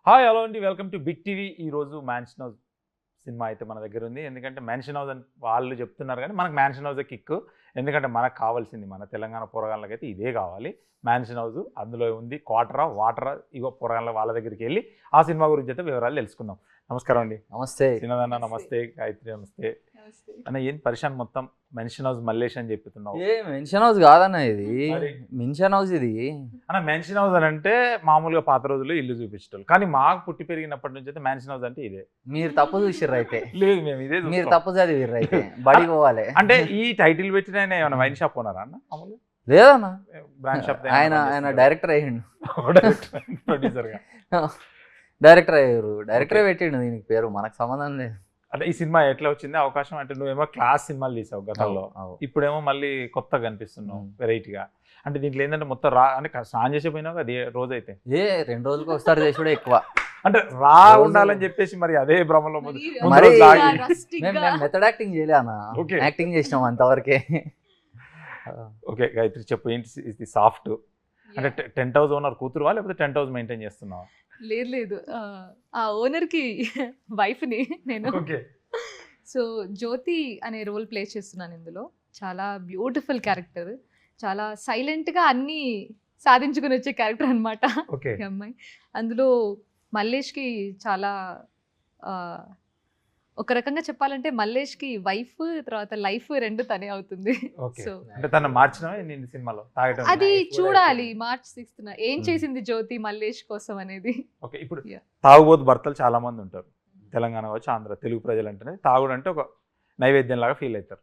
Hi hello అండి, welcome to big TV. ఈరోజు mansion house cinema అయితే మన దగ్గర ఉంది. ఎందుకంటే మ్యాన్షన్ హౌస్ అని వాళ్ళు చెప్తున్నారు, కానీ మనకు మ్యాన్షన్ హౌస్ కిక్. ఎందుకంటే మనకు కావాల్సింది, మన తెలంగాణ పోరగాళ్ళకైతే ఇదే కావాలి, మ్యాన్షన్ హౌస్. అందులో ఉంది క్వార్టరా వాటరా, ఇగో పోరగాళ్ళ వాళ్ళ దగ్గరికి వెళ్ళి ఆ సినిమా గురించి అయితే వివరాలు తెలుసుకుందాం. నమస్కారం అండి. నమస్తే చిన్నదన్న నమస్తే, గాయత్రి నమస్తే. అన్న ఏం పరిశాన్ మొత్తం మెన్షన్ హౌస్ మల్లేష్ అని చెప్తున్నావు? ఏ మెన్షన్ హౌస్ కాదన్న, ఇది మరి? మెన్షన్ హౌస్ ఇది. అన్న మెన్షన్ హౌస్ అని అంటే మామూలుగా పాత రోజుల్లో ఇల్లు చూపించడం, కానీ మాకు పుట్టి పెరిగినప్పటి నుంచి అయితే మెన్షన్ హౌస్ అంటే ఇదే. మీరు తప్పు చూసిర్రు అయితే. లేదు, మేము ఇదే మీరు చూస్తాం. తప్పు చదివిర్రు అయితే. బడి పోవాలి అంటే ఈ టైటిల్ పెట్టిన ఆయన ఏమైనా వైన్ షాప్ ఉన్నారా అన్న? మామూలుగా లేదన్న, బ్రాండ్ షాప్ ఆయన డైరెక్టర్ అయ్యిండు. ప్రొడ్యూసర్ గా. డైరెక్టర్ అయ్యారు, డైరెక్టరే పెట్టిండు దీనికి పేరు, మనకు సంబంధం లేదు. అంటే ఈ సినిమా ఎట్లా వచ్చింది అవకాశం? అంటే నువ్వేమో క్లాస్ సినిమాలు తీసావు గతంలో, ఇప్పుడేమో మళ్ళీ కొత్తగా కనిపిస్తున్నావు వెరైటీగా. అంటే దీంట్లో ఏంటంటే మొత్తం రా అంటే స్నానం చేసిపోయినావు అది రోజైతే 2 రోజులకు ఒకసారి చేసుడే ఎక్కువ. అంటే రా ఉండాలని చెప్పేసి మరి అదే భ్రమలో మరి మేము మెథడ్ యాక్టింగ్ చేయలే అన్న, Okay. యాక్టింగ్ చేసినాం అంతవరకే. ఓకే గాయత్రి చెప్పు, ఏంటి ఇది సాఫ్ట్? అంటే టెంట్ హౌస్ ఓనర్ కూతురువా లేకపోతే టెంట్ హౌస్ మెయింటైన్ చేస్తున్నావా? లేదు ఆ ఓనర్కి వైఫ్ని నేను. ఓకే. సో జ్యోతి అనే రోల్ ప్లే చేస్తున్నాను ఇందులో. చాలా బ్యూటిఫుల్ క్యారెక్టర్, చాలా సైలెంట్గా అన్నీ సాధించుకుని వచ్చే క్యారెక్టర్ అనమాట ఓకే. ఈ అమ్మాయి. అందులో మల్లేష్కి చాలా ఒక రకంగా చెప్పాలంటే మల్లేష్కి వైఫ్ తర్వాత లైఫ్ రెండు తనే అవుతుంది. ఓకే. సో అంటే తను మార్చినవా నేను సినిమాలో తాగటం? అది చూడాలి మార్చ్ 6th ఏం చేసింది జ్యోతి మల్లేష్ కోసం అనేది. ఓకే. ఇప్పుడు Yeah. తాగుబోతు భర్తలు చాలా మంది ఉంటారు తెలంగాణ వచ్చి, ఆంధ్ర తెలుగు ప్రజలు అంటేనే తాగుడు అంటే ఒక నైవేద్యం లాగా ఫీల్ అవుతారు.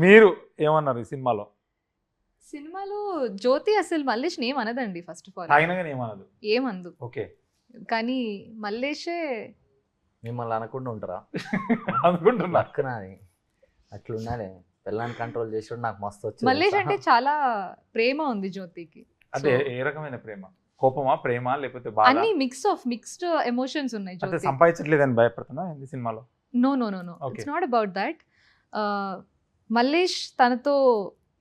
మీరు ఏమన్నారు ఈ సినిమాలో? సినిమాలో జ్యోతి అసలు మల్లేష్ ఏం అనదండి. ఫస్ట్ ఆఫ్ ఆల్ తాగినగానే ఏమన్నది? ఏమందు, ఓకే. కానీ మల్లేషే మిమ్మల్ని అనకుండా ఉంటారా అనుకుంటున్నా. పక్కనది అట్లున్నాడే, పిల్లని కంట్రోల్ చేసి నాకు మస్తు వచ్చింది. మల్లేష్ అంటే చాలా ప్రేమ ఉంది జ్యోతికి. అంటే ఏ రకమైన ప్రేమ? కోపమా, ప్రేమ, లేకపోతే బాధ? అన్ని మిక్స్డ్ ఎమోషన్స్ ఉన్నాయి అంటే జ్యోతి. సంపాదించట్లేదని భయపడుతున్నా ఈ సినిమాలో? No, Okay. It's not about that. Mallesh తనతో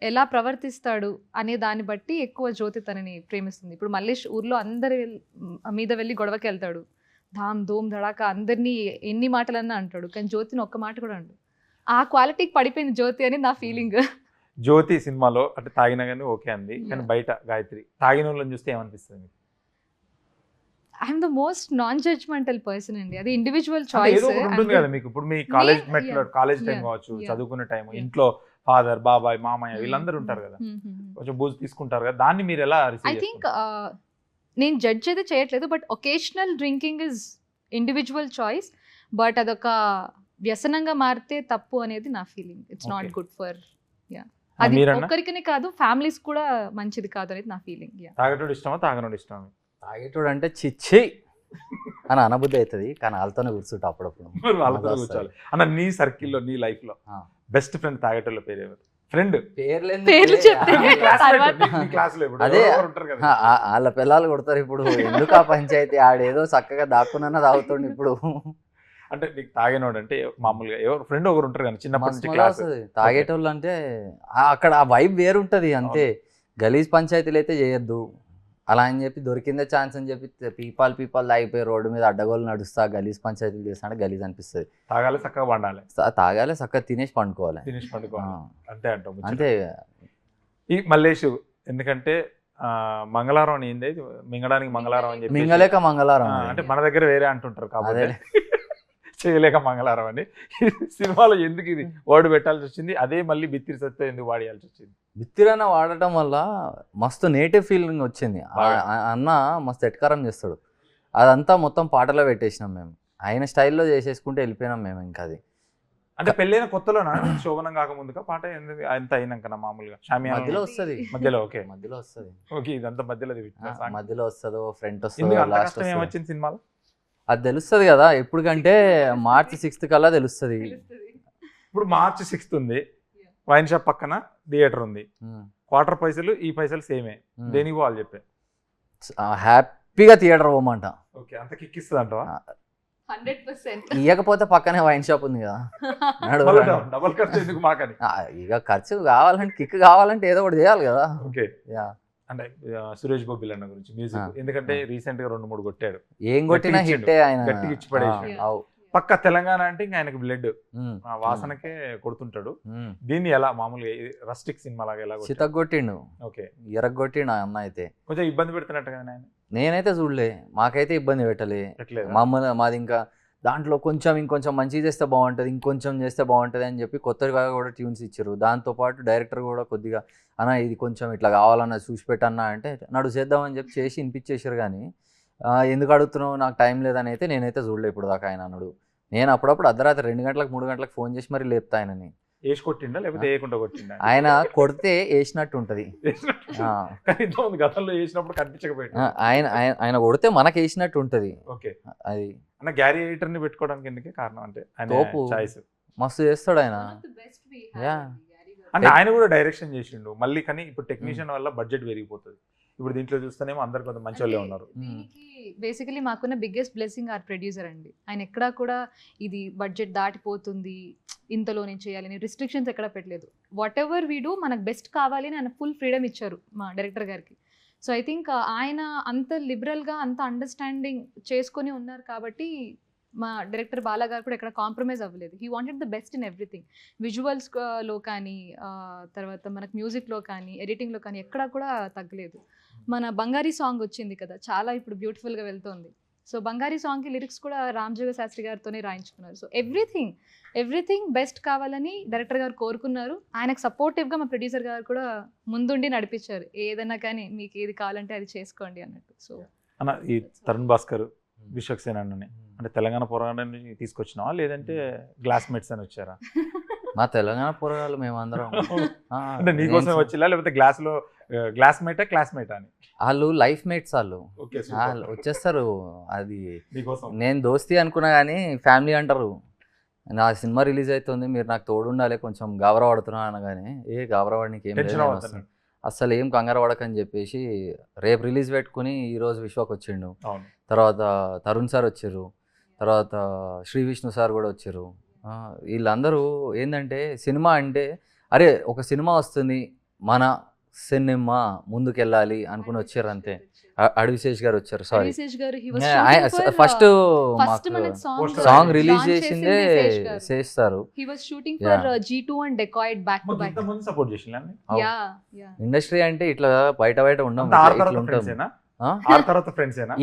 ఎలా ప్రవర్తిస్తాడు అనే దాన్ని బట్టి ఎక్కువ జ్యోతి తనని ప్రేమిస్తుంది. ఇప్పుడు మల్లేష్ ఊర్లో అందరి మీద వెళ్ళి గొడవకి వెళ్తాడు, ధామ్ ధూమ్ ధడాకా అందరినీ ఎన్ని మాటలన్నా అంటాడు, కానీ జ్యోతిని ఒక్క మాట కూడా అంటాడు. ఆ క్వాలిటీకి పడిపోయింది జ్యోతి అని నా ఫీలింగ్. జ్యోతి సినిమాలో అంటే తాగిన కానీ ఓకే అంది, కానీ బయట గాయత్రి తాగిన వాళ్ళని చూస్తే ఏమనిపిస్తుంది? I'm the most non judgemental person అండి. అది ఇండివిజువల్ అంటే చాయిస్. ఏదో ఒకటి ఉంటుంది కదా మీకు. ఇప్పుడు మీ కాలేజ్ మెట్లో కాలేజ్ టైం కావచ్చు, చదువుకునే టైం, ఇంట్లో ఫాదర్ బాబాయ్ మామయ్య వీళ్ళందరూ ఉంటారు కదా, కొంచెం బూజు తీసుకుంటారు కదా, దాన్ని మీరు ఎలా ఐ రిసీవ్ థింక్ నేను జడ్జ్ అయితే చేయట్లేదు, but occasional drinking is individual choice. But అదొక వ్యసనంగా మారితే తప్పు అనేది నా feeling. It's not Okay. Good for అది మీరన్నా? ఒక్కరికనే కాదు, ఫ్యామిలీస్ కూడా మంచిది కాదు అనేది నా ఫీలింగ్. తాగటోడు ఇష్టమా తాగనోడు ఇష్టమా? తాగేటోడు అంటే చిచ్చి అని అనబుద్ధి అవుతుంది, కానీ వాళ్ళతోనే కూర్చుంటా అప్పుడప్పుడు. మరి వాళ్ళతో మజా కూర్చోవాలి అన్న. నీ సర్కిల్లో నీ లైఫ్ లో ఆ. బెస్ట్ ఫ్రెండ్ తాగేటోళ్ళ పేరు ఎవరు? ఫ్రెండ్ పేర్లు చెప్తే తర్వాత క్లాస్ లో ఇప్పుడు అదే. ఎవరు ఉంటారు కదా. వాళ్ళ పిల్లలు కొడతారు ఇప్పుడు. ఎందుకు ఆ పంచాయతీ? ఆడేదో చక్కగా దాక్కున్నా తాగుతుండు ఇప్పుడు. అంటే నీకు తాగినోడు అంటే మామూలుగా ఎవరు ఫ్రెండ్ ఒకరు ఉంటారు కదా చిన్నప్పటి మస్తు నుంచి మజా క్లాస్. వస్తుంది తాగేటోళ్ళు అంటే. అక్కడ ఆ వైబ్ వేరుంటది అంతే. గలీజ్ పంచాయతీలు అయితే చేయొద్దు అలా అని చెప్పి, దొరికిందే ఛాన్స్ అని చెప్పి పీపాలు తాగిపోయి రోడ్డు మీద అడ్డగోలు నడుస్తా గలీజ్ పంచాయతీలు చేస్తా గలీజ్ అనిపిస్తుంది. తాగాలి, చక్కగా వండాలి, తాగాలి, చక్కగా తినేసి పండుకోవాలి, తినేసి పండుకోవాలి, అంతే అంటాం. అంతే. ఈ మల్లేష్ ఎందుకంటే మంగళవారం అని ఏంది, మింగడానికి మంగళవారం అని చెప్పి మింగలేక మంగళవారం అంటే మన దగ్గర వేరే అంటుంటారు కాబట్టి అదే. చేయలేక మంగళవారం అని. సినిమాలో ఎందుకు ఇది వర్డ్ పెట్టాల్సి వచ్చింది? అదే మళ్ళీ బిత్తిరి సత్తా ఎందుకు వాడేయాల్సి వచ్చింది? బిత్తిరైన వాడటం వల్ల మస్తు నేటివ్ ఫీలింగ్ వచ్చింది. అన్న మస్తు ఎట్కారం చేస్తాడు. అదంతా మొత్తం పాటలో పెట్టేసినాం మేము, ఆయన స్టైల్లో చేసేసుకుంటే వెళ్ళిపోయినాం మేము. ఇంకా అది అంటే పెళ్ళైన కొత్తలోనా, శోభనం కాకముందుగా పాట ఎందుకు అంత అయినాక మామూలుగా మధ్యలో వస్తుంది. మధ్యలో ఓకే మధ్యలో వస్తుంది. ఓకే ఇదంతా మధ్యలో మధ్యలో వస్తుందో ఫ్రంట్ ఎందుకు వస్తుందో అంత లాస్ట్ కష్టం ఏమొచ్చింది సినిమాలో? అది తెలుస్తుంది కదా ఎప్పటికంటే మార్చి 6th కల్లా తెలుస్తుంది. ఇప్పుడు మార్చి 6th ఉంది, వైన్ షాప్ పక్కన థియేటర్ ఉంది, క్వార్టర్ పైసలు ఈ పైసలు సేమే, దేనికి పోవాలి చెప్పే? హ్యాపీగా థియేటర్ పోమంట. ఓకే, అంత కిక్ ఇస్తుంది అంటావా? 100%. ఇవ్వకపోతే పక్కనే వైన్ షాప్ ఉంది కదా, డబల్ ఖర్చు ఎందుకు మాకని? ఇక ఖర్చు కావాలంటే కిక్ కావాలంటే ఏదో ఒకటి చేయాలి కదా. ఓకే. అంటే సురేష్ బొబ్బిల్ అన్న గురించి మ్యూజిక్, ఎందుకంటే రీసెంట్ గా 2-3 కొట్టాడు, ఏం కొట్టినా గట్టిగా హిట్టే ఆయన. గట్టిగా ఇచ్చి పడేసాడు. ఆ, అవు. పక్క తెలంగాణ అంటే ఇంకా ఆయనకు బ్లడ్ ఉమ్, వాసనకే కొడుతుంటాడు. ఉమ్. దీన్ని ఎలా మామూలుగా రస్టిక్ సినిమా లాగా ఎలా కొట్టాడు? చితగొట్టిండు, ఓకే, ఎరగొట్టిండు ఆ అన్న అయితే. కొంచెం ఇబ్బంది పెడుతున్నట్టు కదా ఆయన. నేనైతే చూడలే, మాకైతే ఇబ్బంది పెట్టలే. పెట్టలేదా? మమ్మల్ని మాది ఇంకా దాంట్లో కొంచెం ఇంకొంచెం మంచిగా చేస్తే బాగుంటుంది, ఇంకొంచెం చేస్తే బాగుంటుంది అని చెప్పి కొత్తగా కూడా ట్యూన్స్ ఇచ్చారు. దాంతోపాటు డైరెక్టర్ కూడా కొద్దిగా అన్న ఇది కొంచెం ఇట్లా కావాలన్న చూసి పెట్టన్నా అంటే నడు చేద్దామని చెప్పి చేసి వినిపించేసారు. కానీ ఎందుకు అడుగుతున్నావు, నాకు టైం లేదని అయితే నేనైతే చూడలే ఇప్పుడు దాకా ఆయన అన్నాడు. నేను అప్పుడప్పుడు అర్ధరాత్రి 2 గంటలకు 3 గంటలకు ఫోన్ చేసి మరి లేపుతా ఆయనని. వేసి కొట్టిండా లేకపోతే వేయకుండా కొట్టిండా? ఆయన కొడితే వేసినట్టు ఉంటుంది. కానీ ఇంతకుముందు గతంలో వేసినప్పుడు కనిపించకపోయాడు. ఆయన ఆయన ఆయన కొడితే మనకు వేసినట్టు ఉంటుంది. ఓకే, అది అన్న గ్యారీ ఎడిటర్ ని పెట్టుకోవడానికి ఎందుకే కారణం అంటే ఆయన తోపు. చాయిస్. మస్తు చేస్తాడు ఆయన. Yeah. అంటే ఆయన కూడా డైరెక్షన్ చేసిండు మళ్ళీ, కానీ ఇప్పుడు టెక్నీషియన్ వల్ల బడ్జెట్ పెరిగిపోతుంది. ఇప్పుడు దీంట్లో చూస్తేనేమో అందరు కొంత మంచి వాళ్ళే ఉన్నారు. దీనికి బేసికలీ మాకున్న బిగ్గెస్ట్ బ్లెస్సింగ్ ఆర్ ప్రొడ్యూసర్ అండి. ఆయన ఎక్కడా కూడా ఇది బడ్జెట్ దాటిపోతుంది ఇంతలో నేను చేయాలని రిస్ట్రిక్షన్స్ ఎక్కడ పెట్టలేదు. వాట్ ఎవర్ వీ డూ మనకు బెస్ట్ కావాలి అని ఆయన ఫుల్ ఫ్రీడమ్ ఇచ్చారు మా డైరెక్టర్ గారికి. సో ఐ థింక్ ఆయన అంత లిబరల్గా అంత అండర్స్టాండింగ్ చేసుకొని ఉన్నారు కాబట్టి మా డైరెక్టర్ బాలా గారు కూడా ఎక్కడ కాంప్రమైజ్ అవ్వలేదు. He wanted the best in everything. విజువల్స్లో కానీ తర్వాత మనకు మ్యూజిక్లో కానీ ఎడిటింగ్లో కానీ ఎక్కడా కూడా తగ్గలేదు. మన బంగారీ సాంగ్ వచ్చింది కదా, చాలా ఇప్పుడు బ్యూటిఫుల్గా వెళ్తుంది. సో బంగారీ సాంగ్కి లిరిక్స్ కూడా రామజోగ శాస్త్రి గారితోనే రాయించుకున్నారు. సో ఎవ్రీథింగ్ బెస్ట్ కావాలని డైరెక్టర్ గారు కోరుకున్నారు. ఆయనకు సపోర్టివ్గా మా ప్రొడ్యూసర్ గారు కూడా ముందుండి నడిపించారు. ఏదైనా కానీ మీకు ఏది కావాలంటే అది చేసుకోండి అన్నట్టు. సో అన్న ఈ తరుణ్ భాస్కర్, విశ్వక్సేన్ అన్నని అంటే తెలంగాణ పోరాటాన్ని తీసుకొచ్చినావా లేదంటే గ్లాస్మేట్స్ అని వచ్చారా? మా తెలంగాణ పోరాటాలు మేమందరం అంటే నీకోసం వచ్చిలా లేకపోతే క్లాస్మేటా అని? వాళ్ళు లైఫ్ మేట్స్. వాళ్ళు వచ్చేస్తారు. అది నేను దోస్తీ అనుకున్నా కానీ ఫ్యామిలీ అంటారు. నా సినిమా రిలీజ్ అవుతుంది, మీరు నాకు తోడు ఉండాలి, కొంచెం గాబరా పడుతున్నా అనగానే గాబరావాడికి ఏం లేదు, అస్సలు ఏం కంగారు పడకని చెప్పేసి రేపు రిలీజ్ పెట్టుకుని ఈరోజు విశ్వక్ వచ్చిండు. తర్వాత తరుణ్ సార్ వచ్చారు, తర్వాత శ్రీ విష్ణు సార్ కూడా వచ్చారు. వీళ్ళందరూ ఏంటంటే సినిమా అంటే అరే ఒక సినిమా వస్తుంది, మన సినిమా ముందుకెళ్ళాలి అనుకుని వచ్చారు అంతే. అడివిశేష్ గారు వచ్చారు. సారీ, ఫస్ట్ సాంగ్ రిలీజ్ చేసిందే చేస్తారు. ఇండస్ట్రీ అంటే ఇట్లా బయట ఉండం.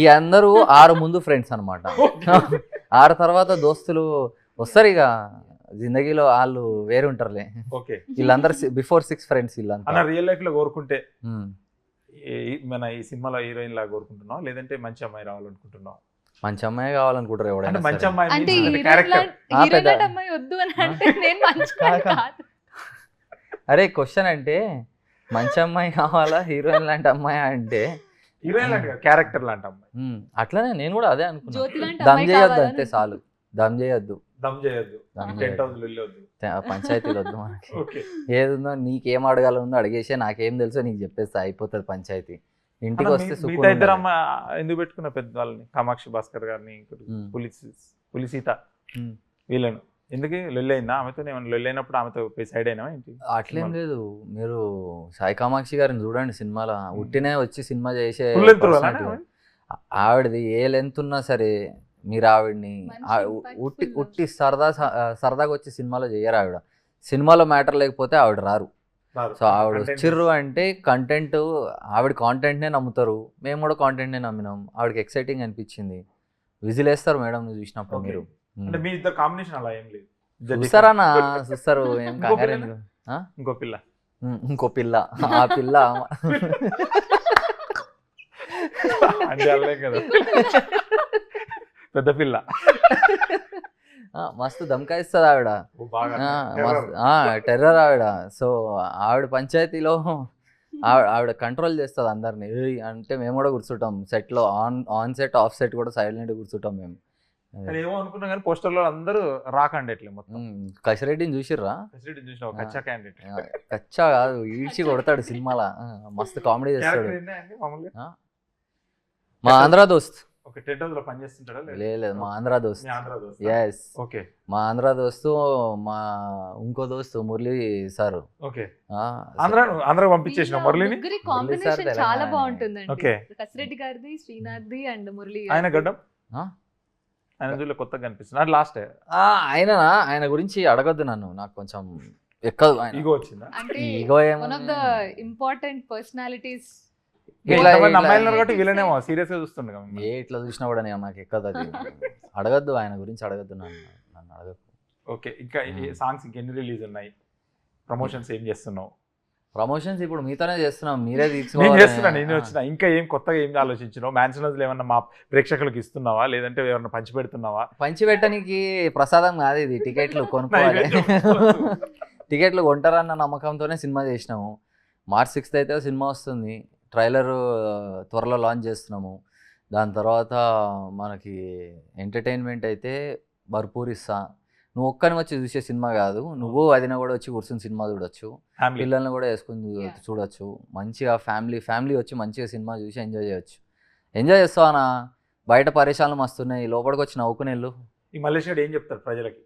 ఈ అందరూ 6 ముందు ఫ్రెండ్స్ అనమాట. 6 తర్వాత దోస్తులు వస్తారు. ఇక జిందగీలో వాళ్ళు వేరే ఉంటారులే. వీళ్ళందరూ బిఫోర్ 6 ఫ్రెండ్స్. వీళ్ళంతా రియల్ లైఫ్ లో కోరుకుంటే మన ఈ సినిమాలో హీరోయిన్ లాగా కోరుకుంటున్నావు లేదంటే మంచి అమ్మాయి రావాలనుకుంటున్నావు? మంచి అమ్మాయి కావాలనుకుంటారు ఎవడైనా. మంచి అమ్మాయి అరే క్వశ్చన్ అంటే మంచి అమ్మాయి కావాలా హీరోయిన్ లాంటి అమ్మాయి అంటే హీరోయిన్ లాంటి క్యారెక్టర్ లాంటి అమ్మాయి. అట్లనే నేను కూడా అదే అనుకున్నా. దమ్ చేయొద్దు అంతే చాలు. దమ్ చేయొద్దు, పంచాయతీలు వద్దు మనకి. ఏదుందో నీకేం అడగాలనుందో అడిగేసే, నాకేం తెలుసో నీకు చెప్పేస్తే అయిపోతుంది పంచాయతీ. ఇంటికి వస్తే ఇద్దరు అమ్మ ఎందుకు పెట్టుకున్న పెద్దవాళ్ళని, కామాక్షి భాస్కర్ గారిని, పులిసీత, వీళ్ళను ఎందుకు లొల్లి అయిందా ఆమెతో? ఏమైనా లొల్లి అయినప్పుడు ఆమెతో సైడ్ అయినా ఏంటి? అట్లేం లేదు. మీరు సాయి కామాక్షి గారిని చూడండి సినిమాలో, ఉట్టినే వచ్చి సినిమా చేసే ఆవిడది ఏ లెంత్ ఉన్నా సరే మీరు ఆవిడని ఉట్టి సరదాగా వచ్చి సినిమాలో చేయరు. ఆవిడ సినిమాలో మ్యాటర్ లేకపోతే ఆవిడ రారు. సో ఆవిడ వచ్చిర్రు అంటే కంటెంట్, ఆవిడ కాంటెంట్నే నమ్ముతారు. మేము కూడా కాంటెంట్నే నమ్మినాం. ఆవిడకి ఎక్సైటింగ్ అనిపించింది. విజిల్ వేస్తారు మేడం చూసినప్పుడు. మీరు చూస్తారా? చూస్తారు. ఏం కంగారు. ఇంకో పిల్ల ఆ పిల్ల పెద్ద పిల్ల మస్తు దమ్కాయిస్తుంది ఆవిడ. టెర్రర్ ఆవిడ. సో ఆవిడ పంచాయతీలో ఆవిడ కంట్రోల్ చేస్తుంది అందరినీ. అంటే మేము కూడా కూర్చుంటాం సెట్లో, ఆన్ సెట్ ఆఫ్ సెట్ కూడా సైలెంట్ కూర్చుంటాం మేము. ఏమో అనుకున్నా కానీ పోస్టర్లో అందరూ రాకండి ఎట్లే మొత్తం. కసిరెడ్డిని చూసిర్రా? కచ్చా కాదు, ఈడ్చి కొడతాడు సినిమాలో. మస్తు కామెడీ చేస్తాడు. మా ఆంధ్ర దోస్త్ ఓకే, టెంట్ హౌస్ లో పని చేస్తుంటాడా లేదు మా ఆంధ్ర దోస్త్. మీ ఆంధ్ర దోస్త్. ఎస్, ఓకే మా ఆంధ్ర దోస్తు, మా ఇంకో దోస్తు మురళి సారు. ఓకే, ఆంధ్ర పంపించేసిన మురళిని. ముగ్గురి మురళి కాంబినేషన్ సార్ చాలా తెలంగాణ. బాగుంటుందండి. ఓకే. కసిరెడ్డి గారిది, శ్రీనాథ్ది అండ్ మురళి ఆయన గారిది. గడ్డం ఆ? ఆయన ఇందులో కొత్తగా కనిపిస్తుంది లాస్ట్ ఆయన గురించి అడగొద్దు నన్ను, నాకు కొంచెం ఎక్కదు ఆయన. ఈగో వచ్చిందా? అంటే ego one of the important personalities. ఇట్లా- అమ్మాయిలు ఇట్లా- కాబట్టి వీళ్ళనేమో సీరియస్ గా చూస్తుండగా ఇట్లా చూసినా కూడా నేను నాకు ఎక్కదు అది. అడగద్దు ఆయన గురించి, అడగద్దు నన్ను అడగద్దు. ఓకే, ఇంకా సాంగ్స్ ఇంకెన్ని రిలీజ్ ఉన్నాయి? ప్రమోషన్స్ ఏం చేస్తున్నావు? ప్రమోషన్స్ ఇప్పుడు మీతోనే చేస్తున్నాం, మీరే నేను తీసుకోవాలి. చేస్తున్నా, నేను వచ్చిన. ఇంకా ఏం కొత్తగా ఏం ఆలోచించినావు? మ్యాన్షన్ హౌస్ ఏమన్నా మా ప్రేక్షకులకు ఇస్తున్నావా, లేదంటే ఏమన్నా పంచి పెడుతున్నావా? పంచి పెట్టడానికి ప్రసాదం కాదు ఇది, టికెట్లు కొనుక్కోవాలి. టికెట్లు కొంటారన్న నమ్మకంతోనే సినిమా చేసినాము. March 6th అయితే సినిమా వస్తుంది, ట్రైలర్ త్వరలో లాంచ్ చేస్తున్నాము. దాని తర్వాత మనకి ఎంటర్టైన్మెంట్ అయితే భర్పూర్ ఇస్తా. నువ్వు ఒక్కని వచ్చి చూసే సినిమా కాదు, నువ్వు వదిన కూడా వచ్చి కూర్చుని సినిమా చూడొచ్చు, ఫ్యామిలీ పిల్లల్ని కూడా వేసుకుని చూడొచ్చు. మంచిగా ఫ్యామిలీ వచ్చి మంచిగా సినిమా చూసి ఎంజాయ్ చేయొచ్చు. ఎంజాయ్ చేస్తావా? బయట పరేషాలు మస్తున్నాయి, లోపలికి వచ్చి నవ్వుకునేళ్ళు. ఈ మల్లేష్ గారు ఏం చెప్తారు ప్రజలకి?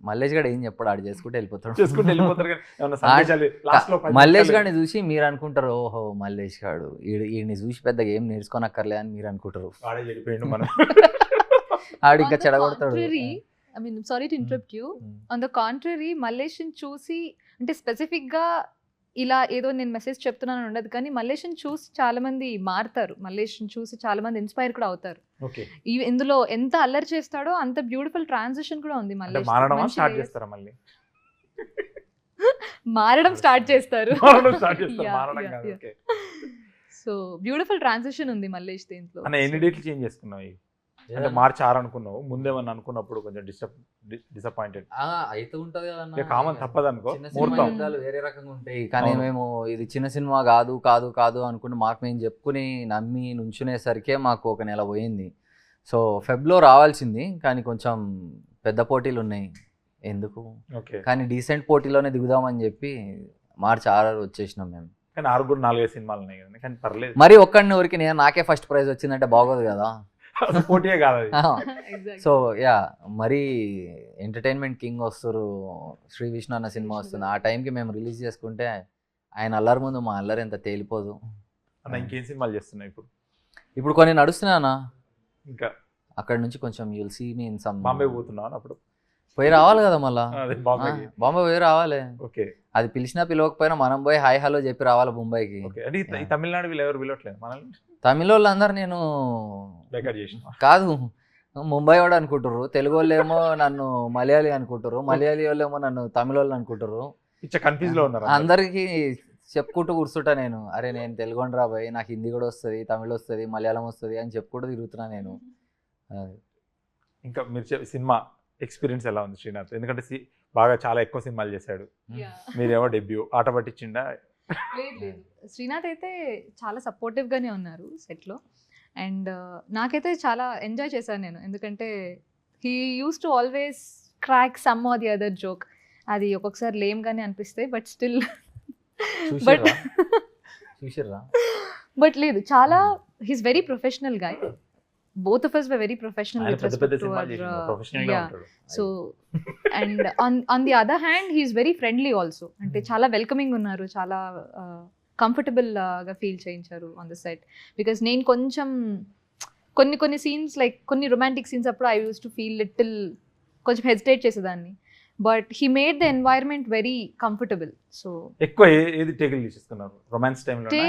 మల్లేష్ గారు ఏం చెప్పాడు, ఆడు చేసుకుంటే వెళ్ళిపోతాడు. చేసుకుంటే వెళ్ళిపోతారు కానీ ఏమన్నా సందేశాలు last లో 10 మల్లేష్ నిమిషాలు- గారిని చూసి మీరు అనుకుంటారు, ఓహో మల్లేష్ గారు ఈయన్ని చూసి పెద్దగా ఏం నేర్చుకోనక్కర్లే అని మీరు అనుకుంటారు. వాడే చెడిపోయిండు మనం. ఆడు ఇంకా చెడగొడతాడు. I mean, sorry to interrupt you. On the contrary, మల్లేష్ని చూసి అంటే స్పెసిఫిక్గా ఇలా ఏదో నేను మెసేజ్ చెప్తున్నాను ఉండదు, కానీ మల్లేష్ని చూసి చాలా మంది మారుతారు, మల్లేష్ని చూసి చాలా మంది ఇన్స్పైర్ కూడా అవుతారు. ఓకే, ఇందులో ఎంత అల్లరి చేస్తాడో అంత బ్యూటిఫుల్ ట్రాన్సిషన్ కూడా ఉంది. అంటే మల్లేష్ మారడమా మంచి స్టార్ట్ layers. చేస్తారా మళ్ళీ? మారడం స్టార్ట్ చేస్తారు. మారడం స్టార్ట్ చేస్తారు, Yeah, మారడం yeah, కాదు. yeah. Okay so beautiful transition ఉంది మల్లేష్ దీంట్లో. అన్న ఎన్ని డేట్లు చేంజ్ చేసుకున్నావు? ఇవి? అంటే March 6 అనుకున్నావు, ముందేమన్నా అనుకున్నప్పుడు కొంచెం డిసప్పాయింటెడ్. అయితే ఉంటది ఇక కామన్ తప్పదు అనుకో. చిన్న ముహూర్తం. సినిమా యుద్ధాలు వేరే రకంగా ఉంటాయి, కానీ అవును. మేము ఇది చిన్న సినిమా కాదు కాదు కాదు అనుకుని మాకు మేము చెప్పుకుని నమ్మి నుంచునేసరికే మాకు ఒక నెల పోయింది. సో ఫెబ్లో రావాల్సింది, కానీ కొంచెం పెద్ద పోటీలు ఉన్నాయి ఎందుకు, ఓకే, కానీ డీసెంట్ పోటీలోనే దిగుదామని చెప్పి March 6 వచ్చేసినాం మేము. కానీ 6 4 సినిమాలు ఉన్నాయి కదా, కానీ పర్లేదు. మరి ఒక్కడిని ఊరికి నాకే ఫస్ట్ ప్రైజ్ వచ్చిందంటే బాగోదు కదా. అసలు పోటీయే కాదు అది. Exactly. సో యా, మరి ఎంటర్టైన్మెంట్ కింగ్ వస్తారు, శ్రీ విష్ణు అన్న సినిమా వస్తుంది, ఆ టైంకి మేము రిలీజ్ చేసుకుంటే ఆయన అల్లరి ముందు మా అల్లరి ఎంత తేలిపోదు. అన్న ఇంకేం సినిమాలు చేస్తున్నావు ఇప్పుడు? ఇప్పుడు కొన్ని నడుస్తున్నానా, ఇంకా అక్కడ నుంచి కొంచెం you'll see me in some. Bombay పోతున్నావు అప్పుడు? పోయి రావాలి కదా మళ్ళా. అదే బాంబేకి. బాంబే పోయి రావాలి, ఓకే అది పిలిచినా పిలవకపోయినా మనం పోయి హాయ్ హలో చెప్పి రావాలి ముంబైకి. ఓకే, అంటే ఈ తమిళనాడు వీళ్ళు ఎవరు పిలవట్లేదు మనల్ని? తమిళ వాళ్ళందరూ నేను బేకార్ చేసిన కాదు, ముంబై వాడు అనుకుంటారు, తెలుగు వాళ్ళు ఏమో నన్ను మలయాళీ అనుకుంటారు, మలయాళీ వాళ్ళు ఏమో నన్ను తమిళ వాళ్ళు అనుకుంటారు. ఇచ్చా కన్ఫ్యూజ్ లో ఉన్నారు. అందరికి చెప్పుకుంటూ కూర్చుంటా నేను, అరే నేను తెలుగు రాబోయ్, నాకు హిందీ కూడా వస్తుంది, తమిళ వస్తుంది, మలయాళం వస్తుంది అని చెప్పుకుంటూ తిరుగుతున్నా నేను. ఇంకా మీరు సినిమా ఎక్స్పీరియన్స్ ఎలా ఉంది శ్రీనాథ్? ఎందుకంటే బాగా చాలా ఎక్కువ సినిమాలు చేశాడు, Yeah. మీరేమో డెబ్యూ. ఆట పట్టించిండా? లేదు. శ్రీనాథ్ అయితే చాలా సపోర్టివ్గానే ఉన్నారు సెట్లో, అండ్ నాకైతే చాలా ఎంజాయ్ చేశాను నేను, ఎందుకంటే he use to always crack some or the other joke. అది ఒక్కొక్కసారి లేమ్గానే అనిపిస్తాయి, బట్ స్టిల్ చూసిర్రా? బట్ లేదు, చాలా he's very professional guy. Both of us were very professional ఆయన with పెద్ద పెద్ద respect to సినిమాలు our చేసిన ప్రొఫెషనల్ గా ఉంటాడు. So and on the other hand he is very friendly also. అంటే చాలా వెల్కమింగ్ ఉన్నారు, చాలా కంఫర్టబుల్ గా ఫీల్ చేయించారు ఆన్ ద సెట్. బికాస్ నేను కొంచెం కొన్ని సీన్స్ లైక్ కొన్ని రొమాంటిక్ సీన్స్ అప్పుడు I use to feel little కొంచెం హెజిటేట్ చేసేదాన్ని, but he made the environment very comfortable. So ఎక్కువ ఏది టేకులు తీసేస్తున్నారు రొమాన్స్ టైంలో?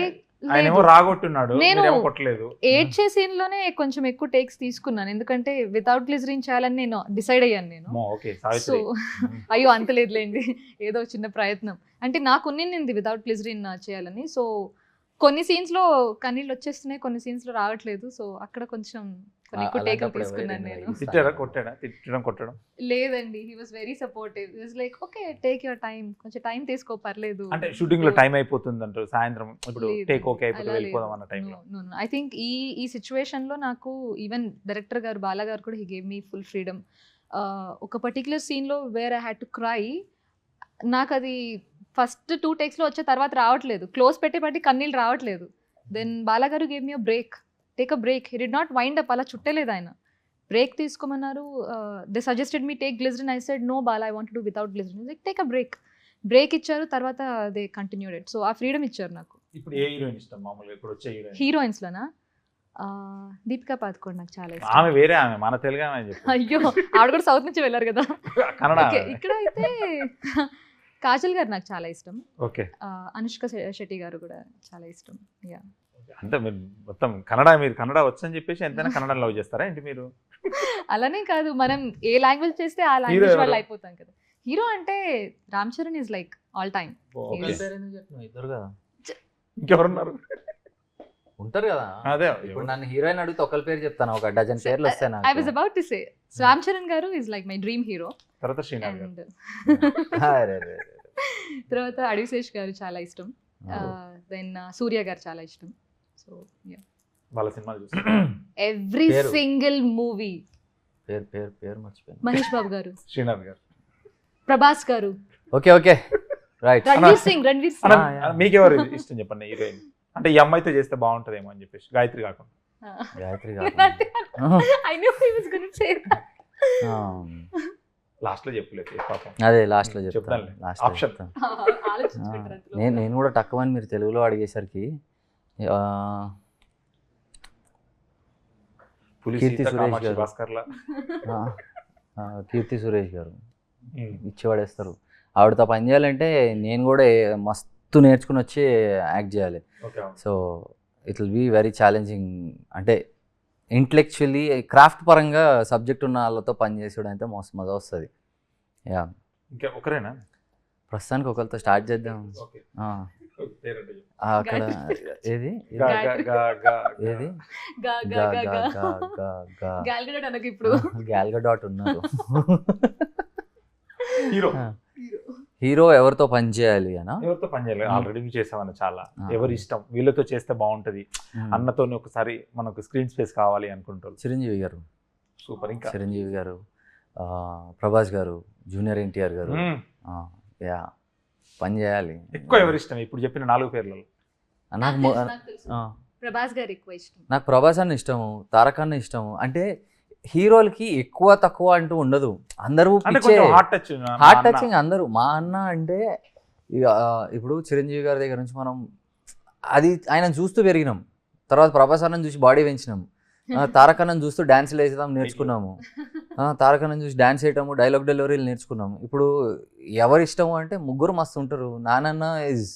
ఆయన ఏమో రాగొట్టున్నాడు, నేను మీరేమో కొట్టలేదు. ఏడ్చే సీన్ లోనే కొంచెం ఎక్కువ టేక్స్ తీసుకున్నాను, ఎందుకంటే వితౌట్ గ్లిజరిన్ చేయాలని నేను డిసైడ్ అయ్యాను నేను. Okay, so Savitri. అయ్యో అంత లేదులేండి, ఏదో చిన్న ప్రయత్నం. అంటే నాకు ఉన్నింది వితౌట్ గ్లిజరిన్ చేయాలని. సో కొన్ని సీన్స్ లో కన్నీళ్ళు వచ్చేస్తున్నాయి, కొన్ని సీన్స్ లో రావట్లేదు. సో అక్కడ కొంచెం కొన్ని ఎక్కువ టేకులు తీసుకున్నాను నేను. తిట్టారా? కొట్టాడా? తిట్టడం కొట్టడం లేదండి, he was very supportive. He was like okay take your time, కొంచెం టైం తీసుకో పర్లేదు. అంటే షూటింగ్ లో టైం అయిపోతుంది అంటారు, సాయంత్రం ఇప్పుడు లేదు, టేక్ ఓకే అయిపోతే వెళ్ళిపోదాం అన్న టైంలో. ఐ థింక్ ఈ సిచ్యువేషన్ లో నాకు ఈవెన్ డైరెక్టర్ గారు బాలా గారు కూడా he gave me full freedom. ఒక పర్టికులర్ సీన్ లో where I had to cry, నాకు అది ఫస్ట్ 2 takes లో వచ్చే తర్వాత రావట్లేదు, క్లోజ్ పెట్టేపట్టి కన్నీళ్ళు రావట్లేదు. దెన్ బాలా గారు gave me a break, take a break. He did not wind up, అలా చుట్టలేదు ఆయన. బ్రేక్ తీసుకోమన్నారు. They suggested me take glycerin. I said no Bala, I want to do without glycerin. Like take a break ఇచ్చారు. తర్వాత they continued it. So ఆ freedom ఇచ్చారు నాకు. ఇప్పుడు ఏ హీరోయిన్ ఇష్టం మామూలుగా ఇప్పుడు వచ్చే హీరోయిన్? హీరోయిన్స్లోనా దీపికా పాదుకోండి నాకు చాలా ఇష్టం. ఆమె వేరే, ఆమె మన తెలుగు ఆమె చెప్పు. అయ్యో ఆవిడ కూడా సౌత్ నుంచి వెళ్ళారు కదా. కన్నడ Okay, ఇక్కడ అయితే కాజల్ గారు నాకు చాలా ఇష్టం. ఓకే. అనుష్క శెట్టి గారు కూడా చాలా ఇష్టం. యా, అంటే మీరు మొత్తం కన్నడ, మీరు కన్నడ వచ్చని చెప్పేసి ఎంతైనా కన్నడ లవ్ చేస్తారా ఏంటి మీరు? అలానే కాదు, మనం ఏ లాంగ్వేజ్ చేస్తే ఆ లాంగ్వేజ్ వాళ్ళు అయిపోతాం కదా. హీరో అంటే Ram Charan is like all time. Okay. ఇద్దరు కదా ఇంకెవరున్నారు? ఉంటారు కదా. అదే ఇప్పుడు నన్ను హీరోయిన్ అడిగితే ఒకరి పేరు చెప్తాను, ఒక డజన్ పేర్లు వస్తాయి ఐ వాజ్ నాకు. About to say Ram Charan గారు is like my dream hero. తర్వాత శ్రీనాథ్ గారు. అండ్ అరే, అరే, అరే. తర్వాత అడివిశేష్ గారు చాలా ఇష్టం. దెన్ సూర్య గారు చాలా ఇష్టం. సో వాళ్ళ సినిమాలు చూస్తారు. ఎవ్రీ పేరు. Single movie. పేరు మర్చిపోయాను. మహేష్ బాబు గారు, శ్రీనాథ్ గారు. ప్రభాస్ గారు, ఓకే రైట్. రణ్వీర్ సింగ్. అన్న, yeah. మీకెవరు ఇష్టం చెప్పండి హీరోయిన్? అంటే ఈ అమ్మాయితో చేస్తే బాగుంటదేమో అని చెప్పేసి. గాయత్రి కాకుండా. Gayatri I knew he was going to say that. Last లో చెప్పలేదు పాపం. అదే లాస్ట్ లో చెప్తాను. చెప్తానులే. లాస్ట్ లో Option. చెప్తాను. ఆలోచించి పెట్టారు అందులో. నేను కూడా తక్కువని మీరు తెలుగులో అడిగేసరికి పులి కీర్తి సీత సురేష్ కామాక్షి గారు. భాస్కర్లా. కీర్తి సురేష్ గారు ఇచ్చి పడేస్తారు. ఆవిడతో పని చేయాలంటే నేను కూడా మస్తు నేర్చుకుని వచ్చి యాక్ట్ చేయాలి. Okay. So it will be very challenging. అంటే ఇంటలెక్చువల్లీ క్రాఫ్ట్ పరంగా సబ్జెక్ట్ ఉన్న వాళ్ళతో పని చేసేయడం అయితే మస్తు మజా వస్తుంది. యా, ఇంకా ఒకరేనా? ప్రస్తుతానికి ఒకరితో స్టార్ట్ చేద్దాం. ఓకే. పేరంటే చెప్పు. అక్కడ ఏది గా గా గా గా ఏది గా గా గా గా. గాల్ గడోట్ అనకు ఇప్పుడు. గ్యాల్గా డాట్ ఉన్నారు. హీరో. హీరో ఎవరితో పని చేయాలి అనా? ఎవరితో పని చేయాలి? ఆల్రెడీ చేసామని చాలా. Ah. ఎవరి ఇష్టం, వీళ్ళతో చేస్తే బాగుంటది అన్నతో ఒకసారి మనకు స్క్రీన్ స్పేస్ కావాలి అనుకుంటారు. చిరంజీవి గారు. సూపర్. ఇంకా చిరంజీవి గారు, ప్రభాస్ గారు, జూనియర్ ఎన్టీఆర్ గారు. యా, పని చేయాలి. ఎక్కువ ఎవరి ఇష్టం ఇప్పుడు చెప్పిన 4 పేర్లలో? ప్రభాస్ గారు ఎక్కువ ఇష్టం. నాకు ప్రభాస్ అన్న ఇష్టము, తారక్ అన్న ఇష్టము. అంటే హీరోలకి ఎక్కువ తక్కువ అంటూ ఉండదు, అందరూ హార్ట్ టచింగ్ అందరూ. మా అన్న అంటే ఇప్పుడు చిరంజీవి గారి దగ్గర నుంచి మనం అది ఆయన చూస్తూ పెరిగినాం. తర్వాత ప్రభాస్ అన్నని చూసి బాడీ పెంచినాం. తారక్ అన్నని చూస్తూ డ్యాన్స్లు వేసేదాం నేర్చుకున్నాము. తారక్ అన్నని చూసి డ్యాన్స్ వేయటము, డైలాగ్ డెలివరీలు నేర్చుకున్నాము. ఇప్పుడు ఎవరు ఇష్టము అంటే ముగ్గురు మస్తు ఉంటారు. నానన్న ఈజ్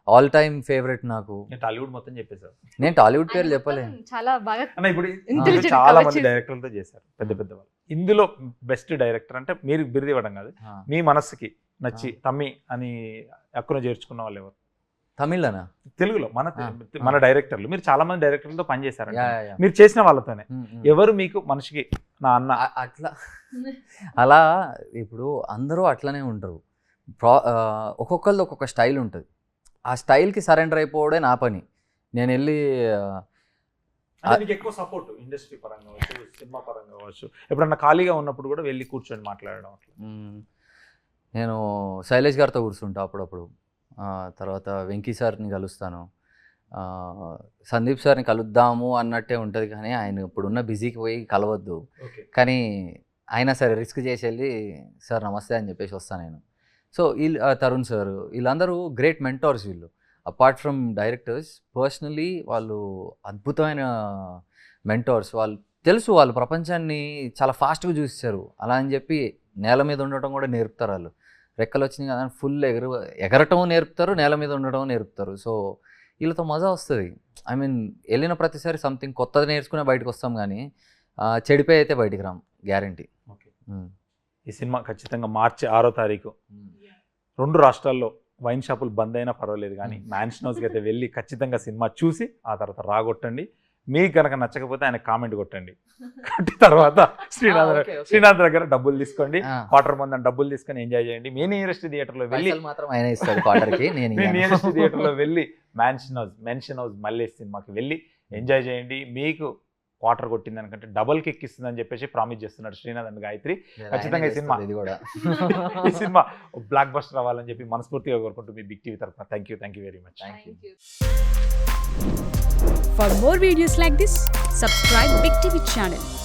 ఆల్ టైమ్ ఫేవరెట్ నాకు. టాలీవుడ్ మొత్తం చెప్పేశారు. నేను టాలీవుడ్ పేరు చెప్పలే. చాలా బాగా అన్న ఇప్పుడు Intelligent చాలా cover మంది చేసి- డైరెక్టర్లతో చేశారు, పెద్ద పెద్ద వాళ్ళు. ఇందులో బెస్ట్ డైరెక్టర్ అంటే మీరు బిరుదు ఇవ్వడం కాదు, మీ మనస్సుకి నచ్చి తమ్మి అని అక్కున చేర్చుకున్న వాళ్ళు ఎవరు? తమిళనా? తెలుగులో మన డైరెక్టర్లు. మీరు చాలా మంది డైరెక్టర్లతో పనిచేశారు, యా, యా. మీరు చేసిన వాళ్ళతోనే ఎవరు మీకు మనిషికి నా అన్న? అట్లా అలా ఇప్పుడు అందరూ అట్లనే ఉంటారు. ఒక్కొక్కరిది ఒక్కొక్క స్టైల్ ఉంటుంది. ఆ స్టైల్కి సరెండర్ అయిపోవడే నా పని. నేను వెళ్ళి ఎక్కువ సపోర్ట్ ఇండస్ట్రీ పరంగా కావచ్చు, సినిమా పరంగా కావచ్చు, ఎప్పుడన్నా ఖాళీగా ఉన్నప్పుడు కూడా వెళ్ళి కూర్చొని మాట్లాడడం అట్లా? నేను శైలేష్ గారితో కూర్చుంటా అప్పుడప్పుడు. తర్వాత వెంకీ సార్ని కలుస్తాను. సందీప్ సార్ని కలుద్దాము అన్నట్టే ఉంటుంది, కానీ ఆయన ఇప్పుడున్న బిజీకి పోయి కలవద్దు. కానీ అయినా సరే రిస్క్ చేసి వెళ్ళి సార్ నమస్తే అని చెప్పేసి వస్తాను నేను. సో వీళ్ళు తరుణ్ సార్, వీళ్ళందరూ గ్రేట్ మెంటర్స్. వీళ్ళు అపార్ట్ ఫ్రమ్ డైరెక్టర్స్, పర్సనలీ వాళ్ళు అద్భుతమైన మెంటర్స్. వాళ్ళు తెలుసు, వాళ్ళు ప్రపంచాన్ని చాలా ఫాస్ట్గా చూస్తారు. అలా అని చెప్పి నేల మీద ఉండటం కూడా నేర్పుతారు. వాళ్ళు రెక్కలు వచ్చినాయి కదా ఫుల్ ఎగరటం నేర్పుతారు, నేల మీద ఉండటం నేర్పుతారు. సో వీళ్ళతో మజా వస్తుంది. ఐ మీన్ వెళ్ళిన ప్రతిసారి సంథింగ్ కొత్తది నేర్చుకునే బయటకు వస్తాం, కానీ చెడిపోయి అయితే బయటికి రాం, గ్యారంటీ. ఓకే. ఈ సినిమా ఖచ్చితంగా మార్చి 6వ తారీఖు 2 రాష్ట్రాల్లో వైన్ షాపులు బంద్ అయినా పర్వాలేదు, కానీ మ్యాన్షన్ హౌస్కి అయితే వెళ్ళి ఖచ్చితంగా సినిమా చూసి ఆ తర్వాత రాగొట్టండి. మీకు కనుక నచ్చకపోతే ఆయన కామెంట్ కొట్టండి. కట్టి తర్వాత శ్రీనాథ్ దగ్గర డబ్బులు తీసుకోండి, క్వార్టర్ మంది డబ్బులు తీసుకొని ఎంజాయ్ చేయండి. మీ నియరెస్ట్ థియేటర్లో వెళ్ళి మాత్రం ఆయన ఇస్తాడు క్వార్టర్కి. నేను మీ నియరెస్ట్ థియేటర్లో వెళ్ళి మెన్షన్ హౌస్ మల్లేష్ సినిమాకి వెళ్ళి ఎంజాయ్ చేయండి. మీకు క్వార్టర్ కొట్టింది అనుకంటే డబుల్కి ఎక్కిస్తుందని చెప్పేసి ప్రామిస్ చేస్తున్నాడు శ్రీనాథ్ అండ్ గాయత్రి. ఖచ్చితంగా ఈ సినిమా బ్లాక్ బస్టర్ అవ్వాలని చెప్పి మనస్ఫూర్తిగా కోరుకుంటూ మీ బిగ్ టీవీ తరఫున thank you very much. Thank you. For more videos like this, subscribe Big TV channel.